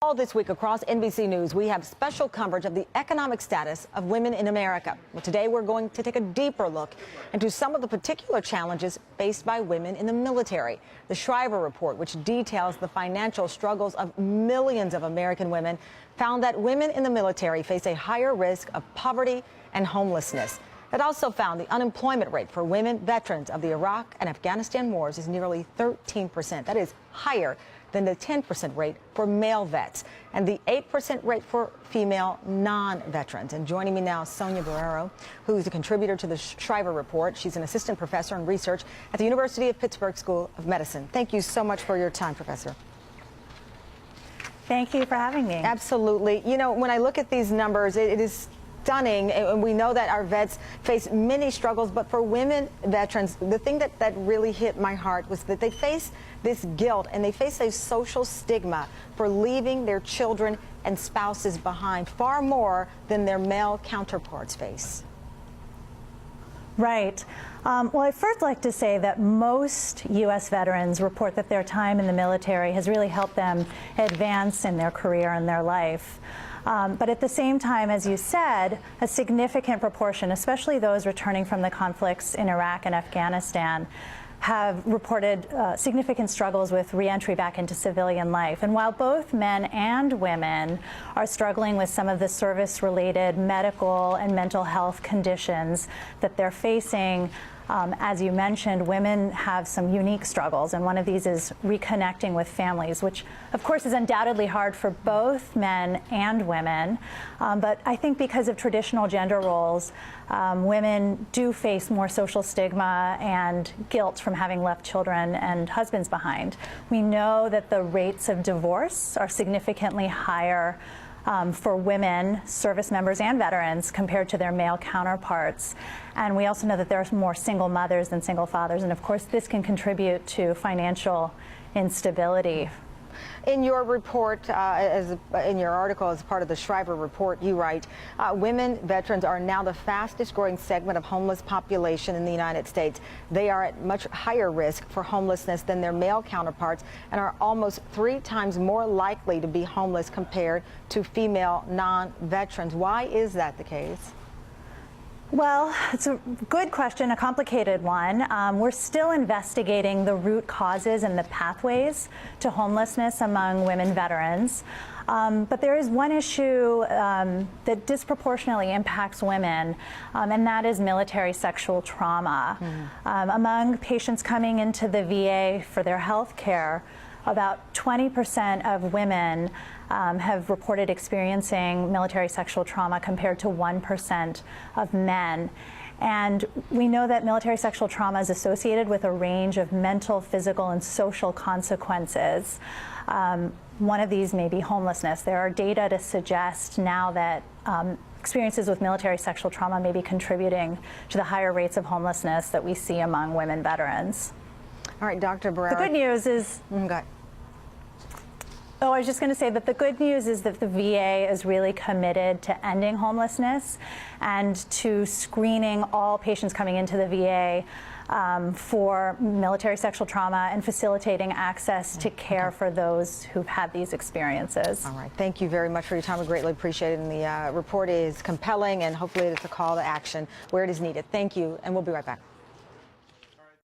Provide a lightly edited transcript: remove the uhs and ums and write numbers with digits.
All this week across NBC News, we have special coverage of the economic status of women in America. Well, today, we're going to take a deeper look into some of the particular challenges faced by women in the military. The Shriver Report, which details the financial struggles of millions of American women, found that women in the military face a higher risk of poverty and homelessness. It also found the unemployment rate for women veterans of the Iraq and Afghanistan wars is nearly 13%. That is higher than the 10% rate for male vets and the 8% rate for female non-veterans. And joining me now, Sonia Guerrero, who is a contributor to the Shriver Report. She's an assistant professor in research at the University of Pittsburgh School of Medicine. Thank you so much for your time, Professor. Thank you for having me. Absolutely. You know, when I look at these numbers, it is stunning, and we know that our vets face many struggles, but for women veterans, the thing that really hit my heart was that they face this guilt and they face a social stigma for leaving their children and spouses behind, far more than their male counterparts face. Right. Well, I'd first like to say that most U.S. veterans report that their time in the military has really helped them advance in their career and their life. But at the same time, as you said, a significant proportion, especially those returning from the conflicts in Iraq and Afghanistan, have reported significant struggles with reentry back into civilian life. And while both men and women are struggling with some of the service-related medical and mental health conditions that they're facing, as you mentioned, women have some unique struggles, and one of these is reconnecting with families, which of course is undoubtedly hard for both men and women. But I think because of traditional gender roles, women do face more social stigma and guilt from having left children and husbands behind. We know that the rates of divorce are significantly higher for women, service members and veterans, compared to their male counterparts. And we also know that there are more single mothers than single fathers, and of course this can contribute to financial instability. In your report, in your article as part of the Shriver Report, you write, women veterans are now the fastest growing segment of homeless population in the United States. They are at much higher risk for homelessness than their male counterparts and are almost 3 times more likely to be homeless compared to female non-veterans. Why is that the case? Well, it's a good question, a complicated one. We're still investigating the root causes and the pathways to homelessness among women veterans. But there is one issue that disproportionately impacts women, and that is military sexual trauma. Among patients coming into the VA for their health care, about 20% of women have reported experiencing military sexual trauma compared to 1% of men. And we know that military sexual trauma is associated with a range of mental, physical, and social consequences. One of these may be homelessness. There are data to suggest now that experiences with military sexual trauma may be contributing to the higher rates of homelessness that we see among women veterans. All right, Dr. Barrera. The good news is... Oh, I was just going to say that the good news is that the VA is really committed to ending homelessness and to screening all patients coming into the VA for military sexual trauma and facilitating access to care for those who've had these experiences. All right. Thank you very much for your time. We greatly appreciate it. And the report is compelling, and hopefully it's a call to action where it is needed. Thank you, and we'll be right back.